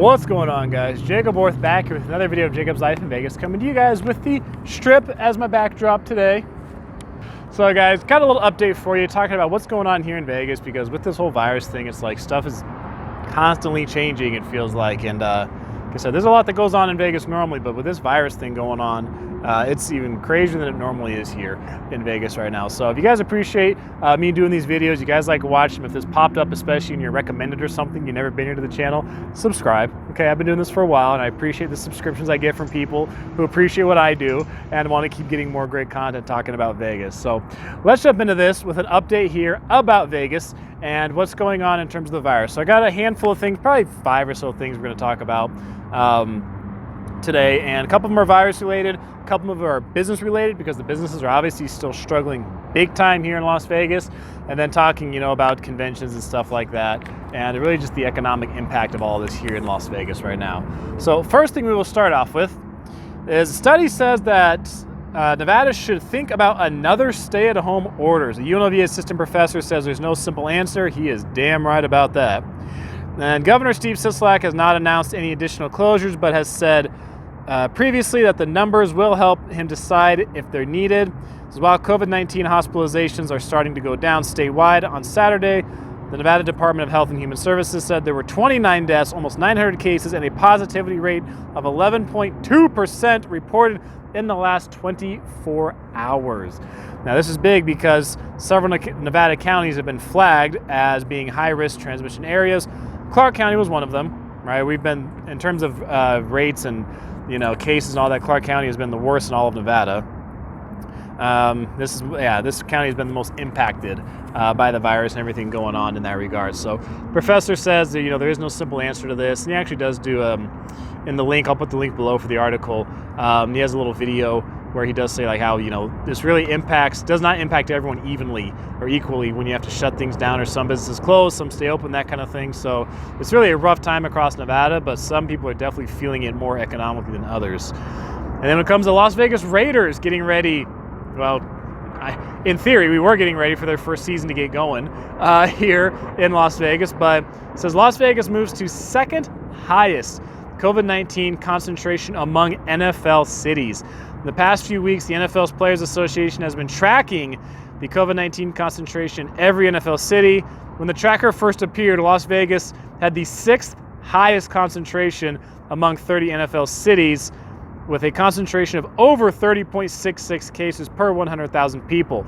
What's going on, guys? Jacob Orth back here with another video of Jacob's Life in Vegas, coming to you guys with the Strip as my backdrop today. So guys, got a little update for you talking about what's going on here in Vegas, because with this whole virus thing, it's like stuff is constantly changing, it feels like. And like I said, there's a lot that goes on in Vegas normally, but with this virus thing going on, it's even crazier than it normally is here in Vegas right now. So if you guys appreciate me doing these videos, you guys like watching them, if this popped up, especially and you're recommended or something, you've never been here to the channel, subscribe. Okay, I've been doing this for a while and I appreciate the subscriptions I get from people who appreciate what I do and want to keep getting more great content talking about Vegas. So let's jump into this with an update here about Vegas and what's going on in terms of the virus. So I got a handful of things, probably 5 or so things we're going to talk about today, and a couple of them are virus related, a couple of them are business related, because the businesses are obviously still struggling big time here in Las Vegas, and then talking, about conventions and stuff like that, and really just the economic impact of all of this here in Las Vegas right now. So first thing we will start off with is a study says that Nevada should think about another stay-at-home orders. A UNLV assistant professor says there's no simple answer. He is damn right about that. And Governor Steve Sisolak has not announced any additional closures, but has said previously that the numbers will help him decide if they're needed. So while COVID-19 hospitalizations are starting to go down statewide, on Saturday, the Nevada Department of Health and Human Services said there were 29 deaths, almost 900 cases, and a positivity rate of 11.2% reported in the last 24 hours. Now this is big because several Nevada counties have been flagged as being high-risk transmission areas. Clark County was one of them, right? We've been, in terms of rates and cases and all that, Clark County has been the worst in all of Nevada. This county has been the most impacted by the virus and everything going on in that regard. So professor says that, there is no simple answer to this, and he actually does do in the link, I'll put the link below for the article, he has a little video where he does say like how this really does not impact everyone evenly or equally when you have to shut things down, or some businesses close, some stay open, that kind of thing. So it's really a rough time across Nevada, but some people are definitely feeling it more economically than others. And then when it comes to Las Vegas Raiders getting ready, well, in theory, we were getting ready for their first season to get going here in Las Vegas, but it says Las Vegas moves to second highest COVID-19 concentration among NFL cities. In the past few weeks, the NFL's Players Association has been tracking the COVID-19 concentration in every NFL city. When the tracker first appeared, Las Vegas had the 6th highest concentration among 30 NFL cities, with a concentration of over 30.66 cases per 100,000 people.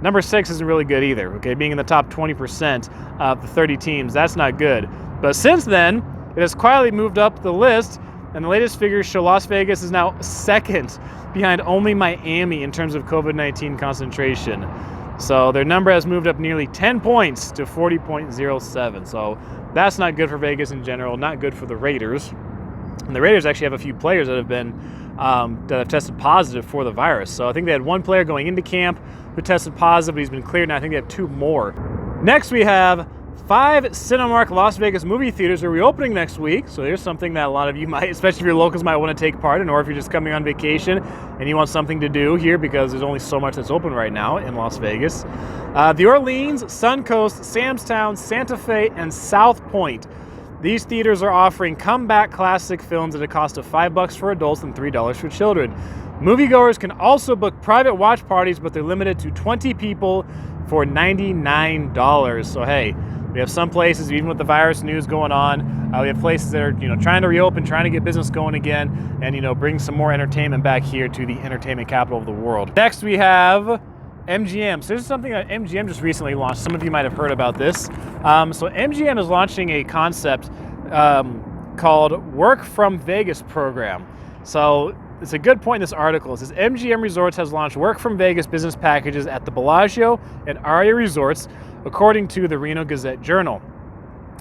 Number 6 isn't really good either, okay? Being in the top 20% of the 30 teams, that's not good. But since then, it has quietly moved up the list, and the latest figures show Las Vegas is now second behind only Miami in terms of COVID-19 concentration. So their number has moved up nearly 10 points to 40.07. So that's not good for Vegas in general, not good for the Raiders. And the Raiders actually have a few players that have tested positive for the virus. So I think they had one player going into camp who tested positive, but he's been cleared, and I think they have 2 more. Next, we have 5 Cinemark Las Vegas movie theaters are reopening next week. So there's something that a lot of you might, especially if you're locals, might want to take part in, or if you're just coming on vacation and you want something to do here, because there's only so much that's open right now in Las Vegas. The Orleans, Suncoast, Samstown, Santa Fe, and South Point. These theaters are offering comeback classic films at a cost of $5 for adults and $3 for children. Moviegoers can also book private watch parties, but they're limited to 20 people for $99. So hey, we have some places, even with the virus news going on, we have places that are trying to reopen, trying to get business going again, and bring some more entertainment back here to the entertainment capital of the world. Next we have MGM. So this is something that MGM just recently launched. Some of you might have heard about this. So MGM is launching a concept called Work from Vegas program. So it's a good point in this article. It says MGM Resorts has launched Work from Vegas business packages at the Bellagio and Aria Resorts, according to the Reno Gazette-Journal.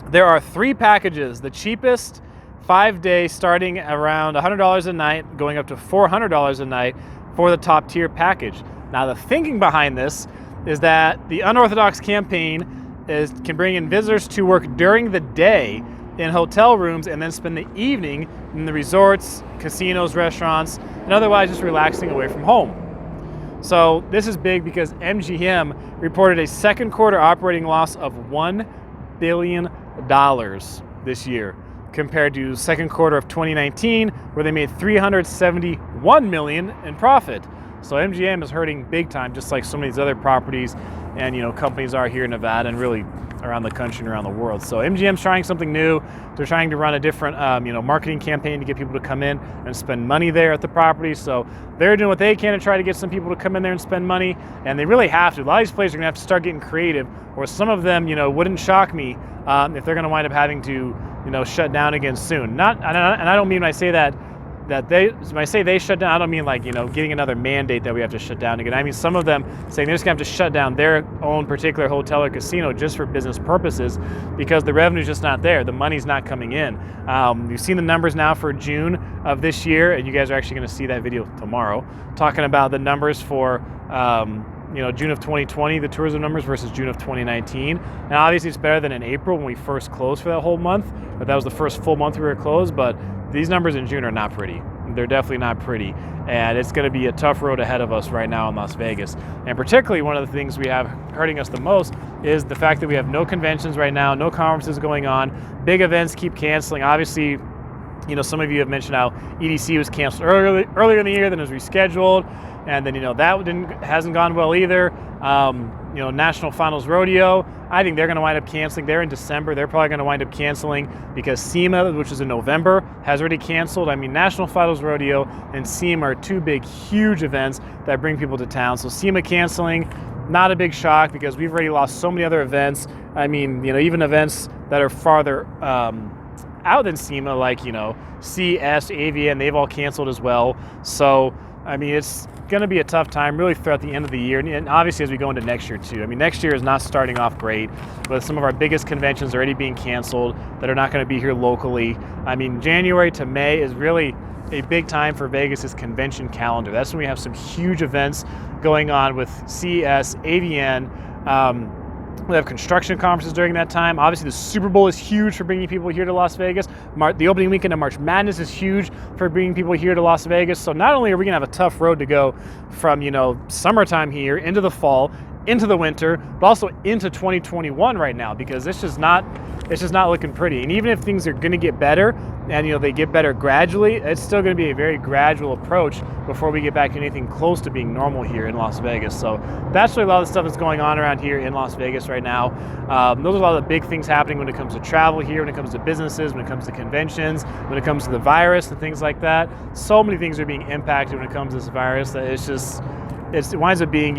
There are 3 packages. The cheapest, 5-day, starting around $100 a night, going up to $400 a night for the top tier package. Now the thinking behind this is that the unorthodox campaign can bring in visitors to work during the day in hotel rooms and then spend the evening in the resorts, casinos, restaurants, and otherwise just relaxing away from home. So this is big because MGM reported a second quarter operating loss of $1 billion this year. compared to second quarter of 2019, where they made $371 million in profit. So MGM is hurting big time, just like so many of these other properties and companies are here in Nevada and really around the country and around the world. So MGM's trying something new. They're trying to run a different marketing campaign to get people to come in and spend money there at the property. So they're doing what they can to try to get some people to come in there and spend money, and they really have to. A lot of these places are gonna have to start getting creative, or some of them wouldn't shock me if they're gonna wind up having to shut down again soon. And I don't mean when I say that when I say they shut down, I don't mean like getting another mandate that we have to shut down again. I mean some of them saying they're just gonna have to shut down their own particular hotel or casino just for business purposes, because the revenue's just not there, the money's not coming in. You've seen the numbers now for June of this year, and you guys are actually going to see that video tomorrow, talking about the numbers for June of 2020, the tourism numbers versus June of 2019. And obviously it's better than in April when we first closed for that whole month, but that was the first full month we were closed. But these numbers in June are not pretty. They're definitely not pretty. And it's going to be a tough road ahead of us right now in Las Vegas. And particularly one of the things we have hurting us the most is the fact that we have no conventions right now, no conferences going on, big events keep canceling. Obviously, some of you have mentioned how EDC was canceled earlier in the year than it was rescheduled. And then, that hasn't gone well either. National Finals Rodeo, I think they're going to wind up canceling. They're in December. They're probably going to wind up canceling because SEMA, which is in November, has already canceled. I mean, National Finals Rodeo and SEMA are two big, huge events that bring people to town. So SEMA canceling, not a big shock because we've already lost so many other events. I mean, even events that are farther out than SEMA, like, CS, AVN, they've all canceled as well. So, I mean, it's going to be a tough time really throughout the end of the year, and obviously as we go into next year too. I mean, next year is not starting off great, with some of our biggest conventions already being canceled that are not going to be here locally. I mean, January to May is really a big time for Vegas's convention calendar. That's when we have some huge events going on with CES, AVN. We have construction conferences during that time. Obviously, the Super Bowl is huge for bringing people here to Las Vegas. The opening weekend of March Madness is huge for bringing people here to Las Vegas. So not only are we gonna have a tough road to go from summertime here into the fall, into the winter, but also into 2021 right now, because it's just not looking pretty. And even if things are going to get better, and they get better gradually, it's still going to be a very gradual approach before we get back to anything close to being normal here in Las Vegas. So that's really a lot of the stuff that's going on around here in Las Vegas right now. Those are a lot of the big things happening when it comes to travel here, when it comes to businesses, when it comes to conventions, when it comes to the virus and things like that. So many things are being impacted when it comes to this virus that it winds up being,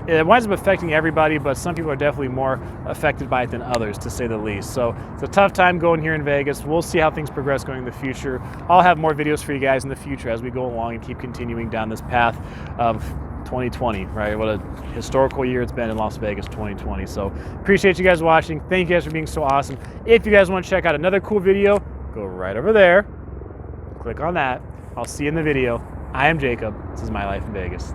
it winds up affecting everybody, but some people are definitely more affected by it than others, to say the least. So it's a tough time going here in Vegas. We'll see how things progress going in the future. I'll have more videos for you guys in the future as we go along and keep continuing down this path of 2020, right? What a historical year it's been in Las Vegas, 2020. So appreciate you guys watching. Thank you guys for being so awesome. If you guys want to check out another cool video, go right over there. Click on that. I'll see you in the video. I am Jacob. This is My Life in Vegas.